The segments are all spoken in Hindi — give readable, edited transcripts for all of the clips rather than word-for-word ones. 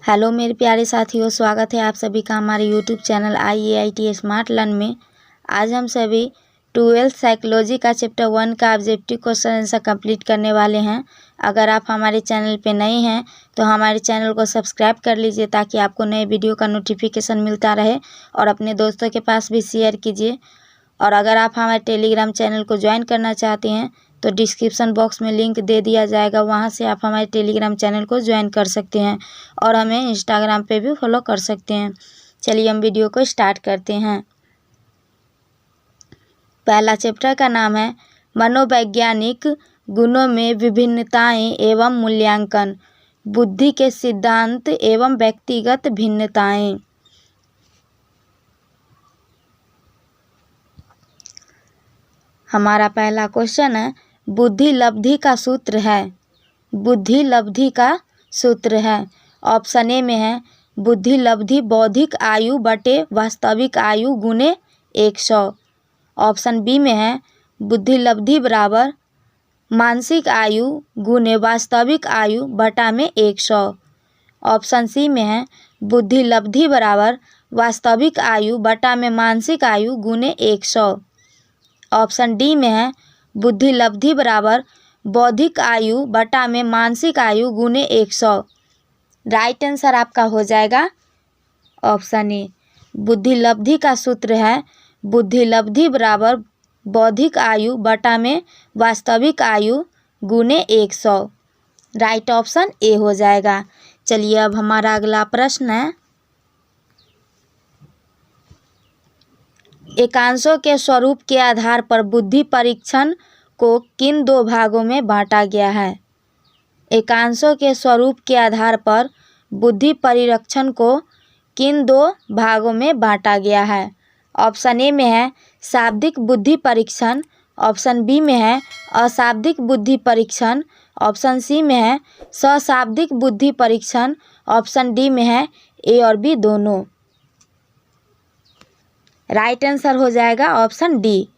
हेलो मेरे प्यारे साथियों, स्वागत है आप सभी का हमारे YouTube channel IAIT smart learn में। आज हम सभी 12th साइकोलॉजी का चैप्टर 1 का ऑब्जेक्टिव क्वेश्चन आंसर कंप्लीट करने वाले हैं। अगर आप हमारे चैनल पे नए हैं तो हमारे चैनल को सब्सक्राइब कर लीजिए ताकि आपको नए वीडियो का नोटिफिकेशन मिलता रहे और अपने दोस्तों के पास भी शेयर कीजिए। और अगर आप हमारे टेलीग्राम चैनल को ज्वाइन करना चाहते हैं तो डिस्क्रिप्शन बॉक्स में लिंक दे दिया जाएगा, वहां से आप हमारे टेलीग्राम चैनल को ज्वाइन कर सकते हैं और हमें इंस्टाग्राम पे भी फॉलो कर सकते हैं। चलिए हम वीडियो को स्टार्ट करते हैं। पहला चैप्टर का नाम है मनोवैज्ञानिक गुणों में विभिन्नताएं एवं मूल्यांकन, बुद्धि के सिद्धांत एवं व्यक्तिगत भिन्नताएं। हमारा पहला क्वेश्चन है, बुद्धि लब्धि का सूत्र है। बुद्धि लब्धि का सूत्र है। ऑप्शन ए में है बुद्धि लब्धि बौद्धिक आयु बटे वास्तविक आयु गुने 100। ऑप्शन बी में है बुद्धि लब्धि बराबर मानसिक आयु गुने वास्तविक आयु बटा में 100। ऑप्शन सी में है बुद्धि लब्धि बराबर वास्तविक आयु बटा में मानसिक आयु गुने 100। ऑप्शन डी में है बुद्धि लब्धि बराबर बौद्धिक आयु बटा में मानसिक आयु गुने 100। राइट आंसर आपका हो जाएगा ऑप्शन ए। बुद्धि लब्धि का सूत्र है बुद्धि लब्धि बराबर बौद्धिक आयु बटा में वास्तविक आयु गुने 100। राइट ऑप्शन ए हो जाएगा। चलिए अब हमारा अगला प्रश्न है, एकांशों के स्वरूप के आधार पर बुद्धि परीक्षण को किन दो भागों में बांटा गया है। एकांशों के स्वरूप के आधार पर बुद्धि परीक्षण को किन दो भागों में बांटा गया है। ऑप्शन ए में है शाब्दिक बुद्धि परीक्षण, ऑप्शन बी में है अशाब्दिक बुद्धि परीक्षण, ऑप्शन सी में है सशाब्दिक बुद्धि परीक्षण, ऑप्शन डी में है ए और बी दोनों। राइट आंसर हो जाएगा ऑप्शन डी,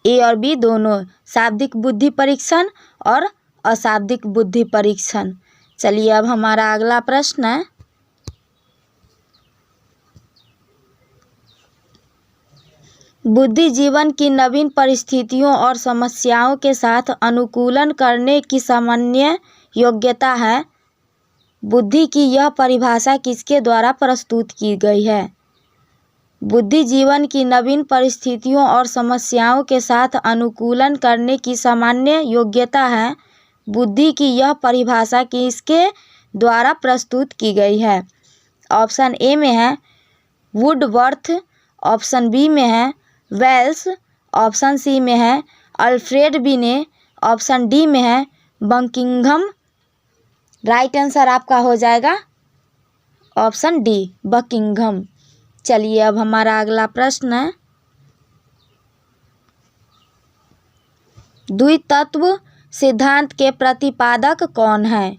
ए और बी दोनों, शाब्दिक बुद्धि परीक्षण और अशाब्दिक बुद्धि परीक्षण। चलिए अब हमारा अगला प्रश्न है, बुद्धि जीवन की नवीन परिस्थितियों और समस्याओं के साथ अनुकूलन करने की सामान्य योग्यता है। बुद्धि की यह परिभाषा किसके द्वारा प्रस्तुत की गई है। बुद्धि जीवन की नवीन परिस्थितियों और समस्याओं के साथ अनुकूलन करने की सामान्य योग्यता है। बुद्धि की यह परिभाषा किसके द्वारा प्रस्तुत की गई है। ऑप्शन ए में है वुडवर्थ, ऑप्शन बी में है वेल्स, ऑप्शन सी में है अल्फ्रेड बिने, ऑप्शन डी में है बकिंघम। राइट आंसर आपका हो जाएगा ऑप्शन डी, बकिंघम। चलिए अब हमारा अगला प्रश्न है, द्वितत्व सिद्धांत के प्रतिपादक कौन है।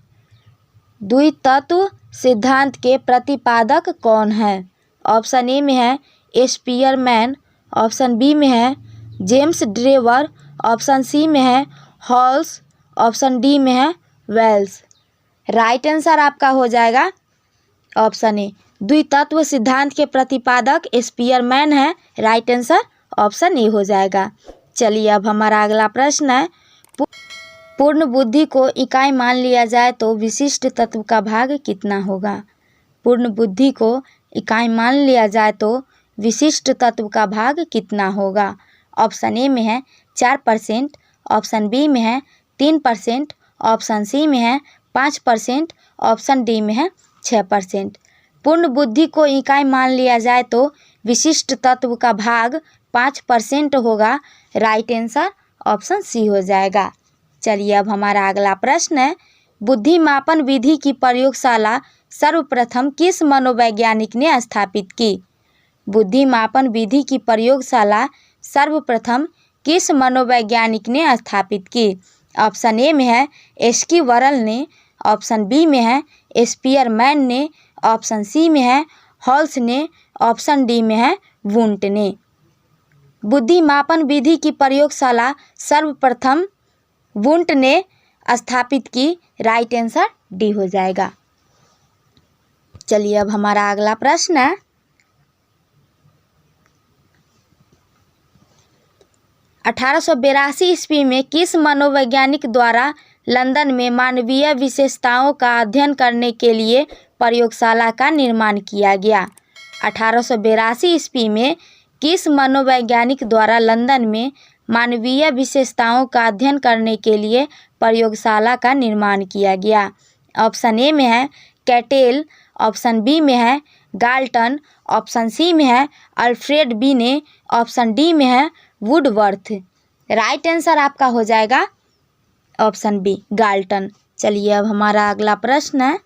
द्वितत्व सिद्धांत के प्रतिपादक कौन है। ऑप्शन ए में है स्पीयरमैन, ऑप्शन बी में है जेम्स ड्रेवर, ऑप्शन सी में है हॉल्स, ऑप्शन डी में है वेल्स। राइट आंसर आपका हो जाएगा ऑप्शन ए, द्वितत्व सिद्धांत के प्रतिपादक स्पीयरमैन है। राइट आंसर ऑप्शन ए हो जाएगा। चलिए अब हमारा अगला प्रश्न है, पूर्ण बुद्धि को इकाई मान लिया जाए तो विशिष्ट तत्व का भाग कितना होगा। पूर्ण बुद्धि को इकाई मान लिया जाए तो विशिष्ट तत्व का भाग कितना होगा। ऑप्शन ए में है 4%, ऑप्शन बी में है 3%, ऑप्शन सी में है 5%, ऑप्शन डी में है 6%। पूर्ण बुद्धि को इकाई मान लिया जाए तो विशिष्ट तत्व का भाग 5% होगा। राइट आंसर ऑप्शन सी हो जाएगा। चलिए अब हमारा अगला प्रश्न है, बुद्धि मापन विधि की प्रयोगशाला सर्वप्रथम किस मनोवैज्ञानिक ने स्थापित की। बुद्धि मापन विधि की प्रयोगशाला सर्वप्रथम किस मनोवैज्ञानिक ने स्थापित की। ऑप्शन ए में है एस्कीवरल ने, ऑप्शन बी में है स्पीयरमैन ने, ऑप्शन सी में है हॉल्स ने, ऑप्शन डी में है वुंट ने। बुद्धि मापन विधि की प्रयोगशाला सर्वप्रथम वुंट ने स्थापित की। राइट आंसर डी हो जाएगा। चलिए अब हमारा अगला प्रश्न है, 1882 ईस्वी में किस मनोवैज्ञानिक द्वारा लंदन में मानवीय विशेषताओं का अध्ययन करने के लिए प्रयोगशाला का निर्माण किया गया? 1882 ईस्वी में किस मनोवैज्ञानिक द्वारा लंदन में मानवीय विशेषताओं का अध्ययन करने के लिए प्रयोगशाला का निर्माण किया गया? ऑप्शन ए में है कैटेल, ऑप्शन बी में है गाल्टन, ऑप्शन सी में है अल्फ्रेड बीने, ऑप्शन डी में है वुडवर्थ। राइट आंसर आपका हो जाएगा ऑप्शन बी गाल्टन। चलिए अब हमारा अगला प्रश्न है,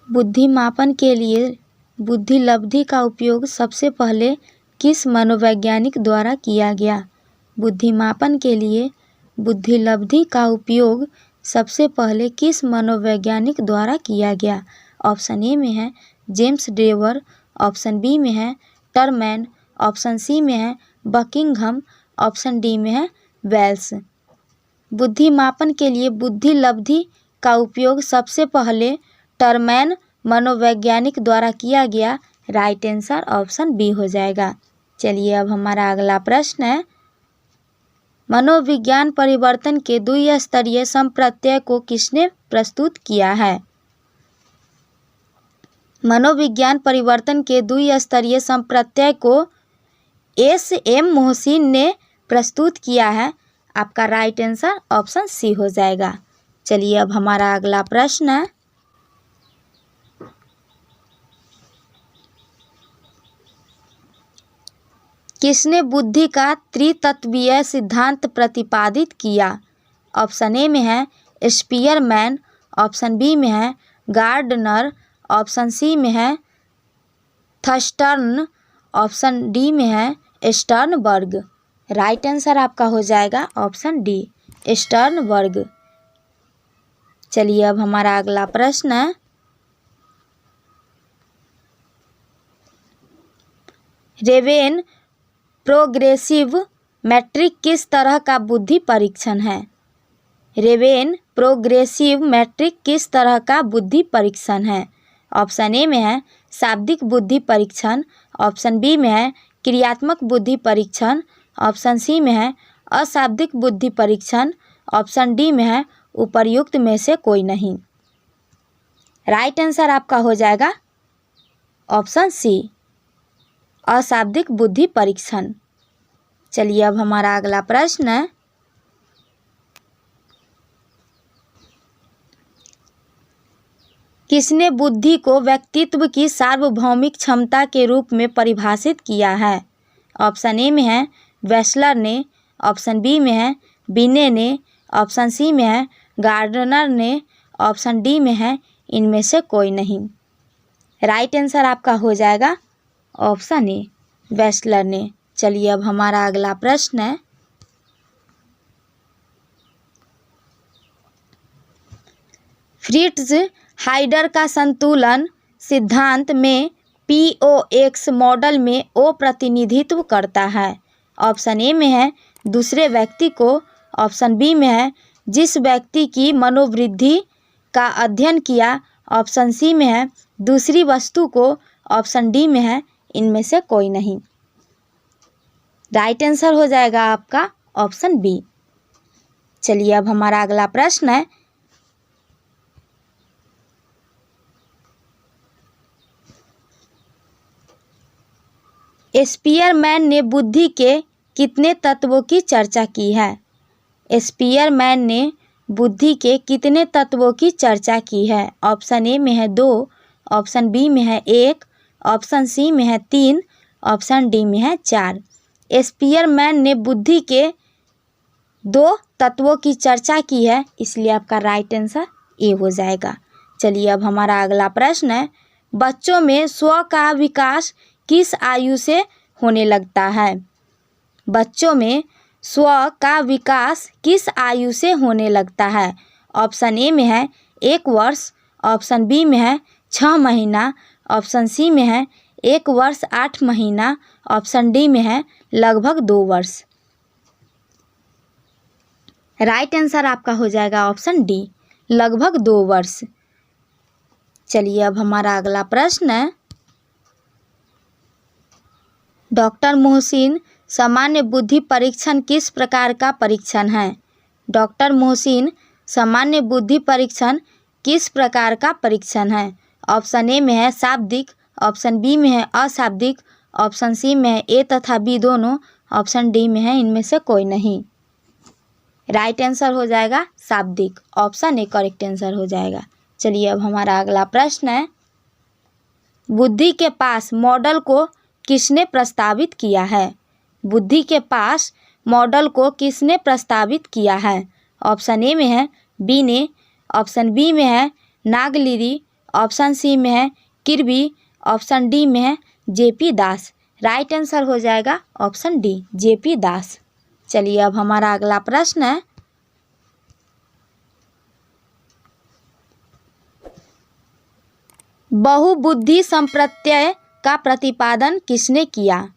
बुद्धि मापन के लिए बुद्धि लब्धि का उपयोग सबसे पहले किस मनोवैज्ञानिक द्वारा किया गया? बुद्धि मापन के लिए बुद्धि लब्धि का उपयोग सबसे पहले किस मनोवैज्ञानिक द्वारा किया गया? ऑप्शन ए में है जेम्स ड्रेवर, ऑप्शन बी में है टरमैन, ऑप्शन सी में है बकिंघम, ऑप्शन डी में है वेल्स। बुद्धि मापन के लिए बुद्धि लब्धि का उपयोग सबसे पहले टरमैन मनोवैज्ञानिक द्वारा किया गया। राइट आंसर ऑप्शन बी हो जाएगा। चलिए अब हमारा अगला प्रश्न है, मनोविज्ञान परिवर्तन के द्विस्तरीय संप्रत्यय को किसने प्रस्तुत किया है? मनोविज्ञान परिवर्तन के द्विस्तरीय संप्रत्यय को एस.एम. मोहसिन ने प्रस्तुत किया है। आपका राइट आंसर ऑप्शन सी हो जाएगा। चलिए अब हमारा अगला प्रश्न है, किसने बुद्धि का त्रितत्वीय सिद्धांत प्रतिपादित किया? ऑप्शन ए में है स्पीयरमैन, ऑप्शन बी में है गार्डनर, ऑप्शन सी में है थर्स्टन, ऑप्शन डी में है स्टर्नबर्ग। राइट आंसर आपका हो जाएगा ऑप्शन डी स्टर्नबर्ग। चलिए अब हमारा अगला प्रश्न है, रेवेन प्रोग्रेसिव मैट्रिक किस तरह का बुद्धि परीक्षण है? रेवेन प्रोग्रेसिव मैट्रिक किस तरह का बुद्धि परीक्षण है? ऑप्शन ए में है शाब्दिक बुद्धि परीक्षण, ऑप्शन बी में है क्रियात्मक बुद्धि परीक्षण, ऑप्शन सी में है अशाब्दिक बुद्धि परीक्षण, ऑप्शन डी में है उपर्युक्त में से कोई नहीं। राइट आंसर आपका हो जाएगा ऑप्शन सी अशाब्दिक बुद्धि परीक्षण। चलिए अब हमारा अगला प्रश्न है, किसने बुद्धि को व्यक्तित्व की सार्वभौमिक क्षमता के रूप में परिभाषित किया है? ऑप्शन ए में है वेस्लर ने, ऑप्शन बी में है बीने ने, ऑप्शन सी में है गार्डनर ने, ऑप्शन डी में है इनमें से कोई नहीं। राइट आंसर आपका हो जाएगा ऑप्शन ए वेस्लर ने। चलिए अब हमारा अगला प्रश्न है, फ्रिट्ज हाइडर का संतुलन सिद्धांत में POX मॉडल में O प्रतिनिधित्व करता है। ऑप्शन ए में है दूसरे व्यक्ति को, ऑप्शन बी में है जिस व्यक्ति की मनोवृद्धि का अध्ययन किया, ऑप्शन सी में है दूसरी वस्तु को, ऑप्शन डी में है इनमें से कोई नहीं। राइट आंसर हो जाएगा आपका ऑप्शन बी। चलिए अब हमारा अगला प्रश्न है, स्पीयरमैन ने बुद्धि के कितने तत्वों की चर्चा की है? स्पीयरमैन ने बुद्धि के कितने तत्वों की चर्चा की है? ऑप्शन ए में है 2, ऑप्शन बी में है 1, ऑप्शन सी में है 3, ऑप्शन डी में है 4। स्पीयरमैन ने बुद्धि के 2 तत्वों की चर्चा की है, इसलिए आपका राइट आंसर ए हो जाएगा। चलिए अब हमारा अगला प्रश्न है, बच्चों में स्व का विकास किस आयु से होने लगता है? बच्चों में स्व का विकास किस आयु से होने लगता है? ऑप्शन ए में है 1 वर्ष, ऑप्शन बी में है 6 महीना, ऑप्शन सी में है 1 वर्ष 8 महीना, ऑप्शन डी में है लगभग 2 वर्ष। राइट आंसर आपका हो जाएगा ऑप्शन डी लगभग 2 वर्ष। चलिए अब हमारा अगला प्रश्न है, डॉक्टर मोहसिन सामान्य बुद्धि परीक्षण किस प्रकार का परीक्षण है? डॉक्टर मोहसिन सामान्य बुद्धि परीक्षण किस प्रकार का परीक्षण है? ऑप्शन ए में है शाब्दिक, ऑप्शन बी में है अशाब्दिक, ऑप्शन सी में है ए तथा बी दोनों, ऑप्शन डी में है इनमें से कोई नहीं। राइट आंसर हो जाएगा शाब्दिक, ऑप्शन ए करेक्ट आंसर हो जाएगा। चलिए अब हमारा अगला प्रश्न है, बुद्धि के पास मॉडल को किसने प्रस्तावित किया है? बुद्धि के पास मॉडल को किसने प्रस्तावित किया है? ऑप्शन ए में है बी ने, ऑप्शन बी में है नागलिरी, ऑप्शन सी में है किर्बी, ऑप्शन डी में है जेपी दास। राइट आंसर हो जाएगा ऑप्शन डी जेपी दास। चलिए अब हमारा अगला प्रश्न है, बहुबुद्धि संप्रत्यय का प्रतिपादन किसने किया?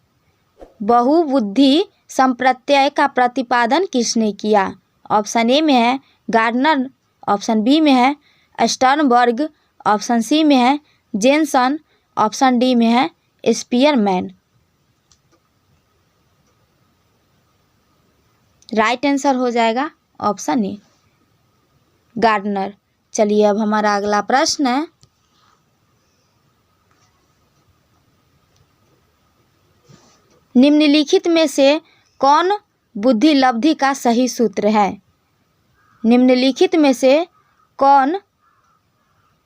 बहुबुद्धि संप्रत्यय का प्रतिपादन किसने किया? ऑप्शन ए में है गार्डनर, ऑप्शन बी में है स्टर्नबर्ग, ऑप्शन सी में है जेनसन, ऑप्शन डी में है स्पीयरमैन। राइट आंसर हो जाएगा ऑप्शन ए गार्डनर। चलिए अब हमारा अगला प्रश्न है, निम्नलिखित में से कौन बुद्धि लब्धि का सही सूत्र है? निम्नलिखित में से कौन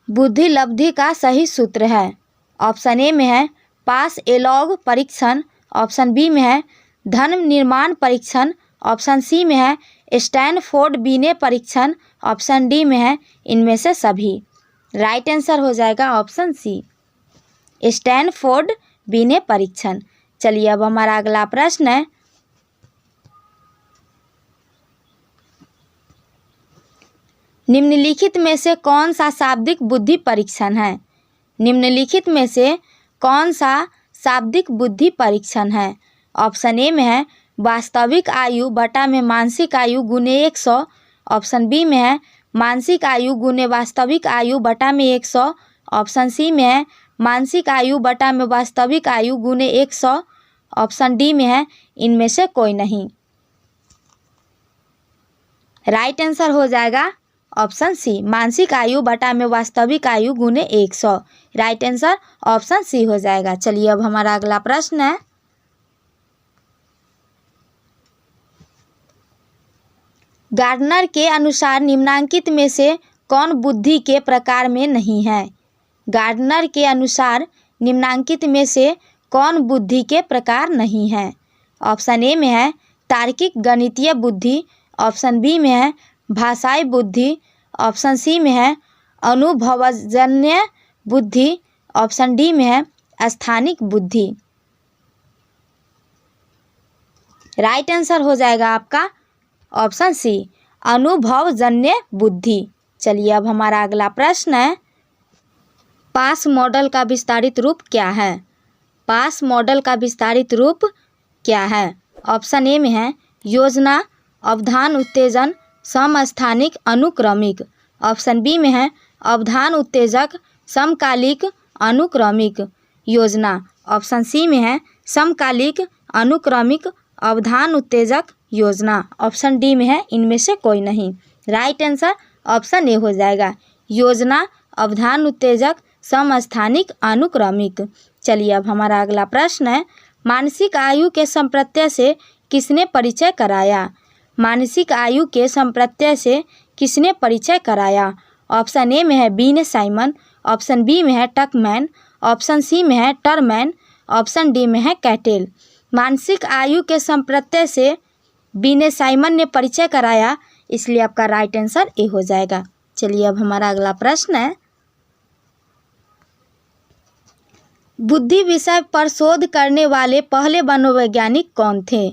बुद्धि लब्धि का सही सूत्र है? ऑप्शन ए में है पास एलॉग परीक्षण, ऑप्शन बी में है धन निर्माण परीक्षण, ऑप्शन सी में है स्टैनफोर्ड बीने परीक्षण, ऑप्शन डी में है इनमें से सभी। राइट आंसर हो जाएगा ऑप्शन सी स्टैनफोर्ड बीने परीक्षण। चलिए अब हमारा अगला प्रश्न है, निम्नलिखित में से कौन सा शाब्दिक बुद्धि परीक्षण है? निम्नलिखित में से कौन सा शाब्दिक बुद्धि परीक्षण है? ऑप्शन ए में है वास्तविक आयु बटा में मानसिक आयु गुने 100, ऑप्शन बी में है मानसिक आयु गुने वास्तविक आयु बटा में 100, ऑप्शन सी में है मानसिक आयु बटा में वास्तविक आयु गुने 100, ऑप्शन डी में है इनमें से कोई नहीं। राइट आंसर हो जाएगा ऑप्शन सी मानसिक आयु बटा में वास्तविक आयु गुने 100। राइट आंसर ऑप्शन सी हो जाएगा। चलिए अब हमारा अगला प्रश्न है, गार्डनर के अनुसार निम्नांकित में से कौन बुद्धि के प्रकार में नहीं है? गार्डनर के अनुसार निम्नांकित में से कौन बुद्धि के प्रकार नहीं है? ऑप्शन ए में है तार्किक गणितीय बुद्धि, ऑप्शन बी में है भाषाई बुद्धि, ऑप्शन सी में है अनुभवजन्य बुद्धि, ऑप्शन डी में है स्थानिक बुद्धि। राइट आंसर हो जाएगा आपका ऑप्शन सी अनुभवजन्य बुद्धि। चलिए अब हमारा अगला प्रश्न है, पास मॉडल का विस्तारित रूप क्या है? पास मॉडल का विस्तारित रूप क्या है? ऑप्शन ए में है योजना, अवधान उत्तेजन, समस्थानिक अनुक्रमिक, ऑप्शन बी में है अवधान उत्तेजक, समकालिक अनुक्रमिक योजना, ऑप्शन सी में है समकालिक अनुक्रमिक अवधान उत्तेजक योजना, ऑप्शन डी में है इनमें से कोई नहीं। राइट आंसर ऑप्शन ए हो जाएगा योजना, अवधान उत्तेजक, समस्थानिक अनुक्रमिक। चलिए अब हमारा अगला प्रश्न है, मानसिक आयु के संप्रत्यय से किसने परिचय कराया? मानसिक आयु के संप्रत्यय से किसने परिचय कराया? ऑप्शन ए में है बीने साइमन, ऑप्शन बी में है टकमैन, ऑप्शन सी में है टरमैन, ऑप्शन डी में है कैटेल। मानसिक आयु के संप्रत्यय से बीने साइमन ने परिचय कराया, इसलिए आपका राइट आंसर ए हो जाएगा। चलिए अब हमारा अगला प्रश्न है, बुद्धि विषय पर शोध करने वाले पहले मनोवैज्ञानिक कौन थे?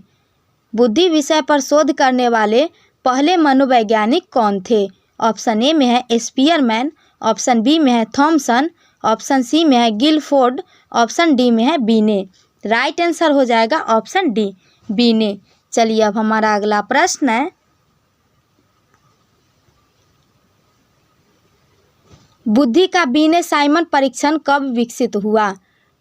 बुद्धि विषय पर शोध करने वाले पहले मनोवैज्ञानिक कौन थे? ऑप्शन ए में है स्पीयरमैन, ऑप्शन बी में है थॉमसन, ऑप्शन सी में है गिलफोर्ड, ऑप्शन डी में है बीने। राइट आंसर हो जाएगा ऑप्शन डी बीने। चलिए अब हमारा अगला प्रश्न है, बुद्धि का बीने साइमन परीक्षण कब विकसित हुआ?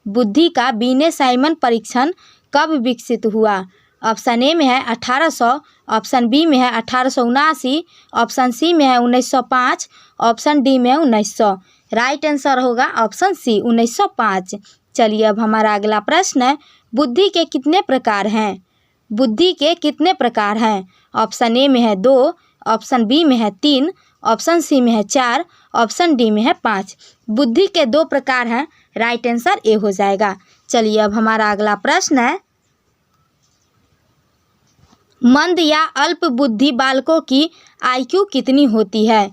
बुद्धि का बीने साइमन परीक्षण कब विकसित हुआ? ऑप्शन ए में है 1800, ऑप्शन बी में है 1879, ऑप्शन सी में है 1905, ऑप्शन डी में है 1900। राइट आंसर होगा ऑप्शन सी 1905। चलिए अब हमारा अगला प्रश्न है, बुद्धि के कितने प्रकार हैं? बुद्धि के कितने प्रकार हैं? ऑप्शन ए में है 2, ऑप्शन बी में है 3, ऑप्शन सी में है 4, ऑप्शन डी में है 5। बुद्धि के 2 प्रकार हैं, राइट आंसर ए हो जाएगा। चलिए अब हमारा अगला प्रश्न है, मंद या अल्प बुद्धि बालकों की IQ कितनी होती है?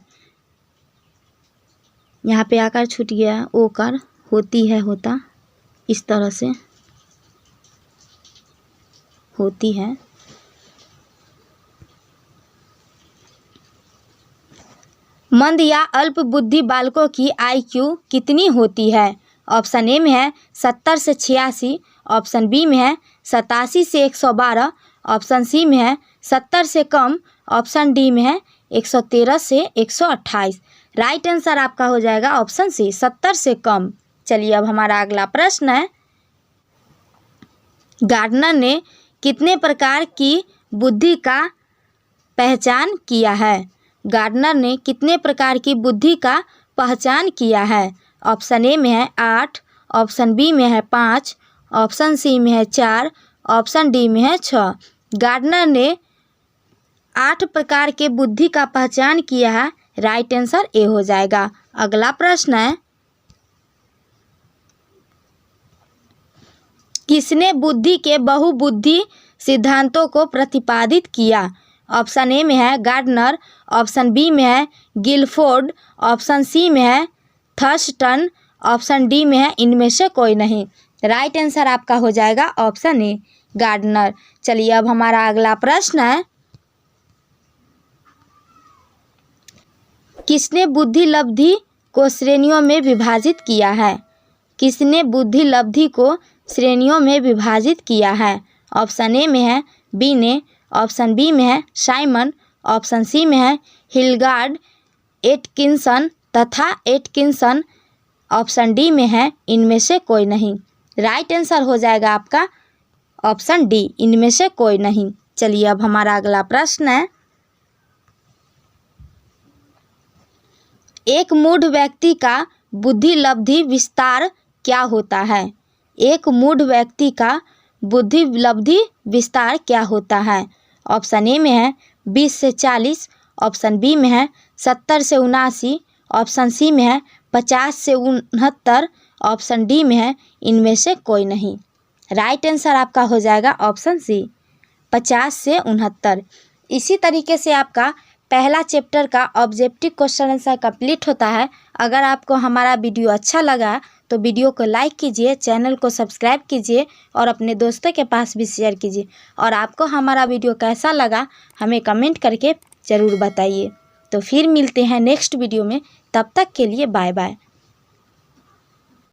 यहाँ पे आकर छूट गया, ओ कर होती है, होता इस तरह से होती है। मंद या अल्प बुद्धि बालकों की IQ कितनी होती है? ऑप्शन ए में है 70 से 86, ऑप्शन बी में है 87 से 112, ऑप्शन सी में है 70 से कम, ऑप्शन डी में है 113 से 128। राइट आंसर आपका हो जाएगा ऑप्शन सी 70 से कम। चलिए अब हमारा अगला प्रश्न है, गार्डनर ने कितने प्रकार की बुद्धि का पहचान किया है? गार्डनर ने कितने प्रकार की बुद्धि का पहचान किया है? ऑप्शन ए में है 8, ऑप्शन बी में है 5, ऑप्शन सी में है 4, ऑप्शन डी में है 6। गार्डनर ने 8 प्रकार के बुद्धि का पहचान किया है, राइट आंसर ए हो जाएगा। अगला प्रश्न है, किसने बुद्धि के बहुबुद्धि सिद्धांतों को प्रतिपादित किया? ऑप्शन ए में है गार्डनर, ऑप्शन बी में है गिलफोर्ड, ऑप्शन सी में है थर्स्टन, ऑप्शन डी में है इनमें से कोई नहीं। राइट आंसर आपका हो जाएगा ऑप्शन ए गार्डनर। चलिए अब हमारा अगला प्रश्न है, किसने बुद्धि लब्धि को श्रेणियों में विभाजित किया है? किसने बुद्धि लब्धि को श्रेणियों में विभाजित किया है? ऑप्शन ए में है बी ने, ऑप्शन बी में है साइमन, ऑप्शन सी में है हिलगार्ड एटकिंसन तथा एटकिंसन, ऑप्शन डी में है इनमें से कोई नहीं। राइट आंसर हो जाएगा आपका ऑप्शन डी, इनमें से कोई नहीं। चलिए अब हमारा अगला प्रश्न है, एक मूढ़ व्यक्ति का बुद्धि लब्धि विस्तार क्या होता है? एक मूढ़ व्यक्ति का बुद्धि लब्धि विस्तार क्या होता है? ऑप्शन ए में है 20 से 40, ऑप्शन बी में है 70 से 79, ऑप्शन सी में है 50 से 69, ऑप्शन डी में है इनमें से कोई नहीं। राइट आंसर आपका हो जाएगा ऑप्शन सी 50 से 69। इसी तरीके से आपका पहला चैप्टर का ऑब्जेक्टिव क्वेश्चन आंसर कंप्लीट होता है। अगर आपको हमारा वीडियो अच्छा लगा तो वीडियो को लाइक कीजिए, चैनल को सब्सक्राइब कीजिए और अपने दोस्तों के पास भी शेयर कीजिए। और आपको हमारा वीडियो कैसा लगा हमें कमेंट करके ज़रूर बताइए। तो फिर मिलते हैं नेक्स्ट वीडियो में, तब तक के लिए बाय बाय।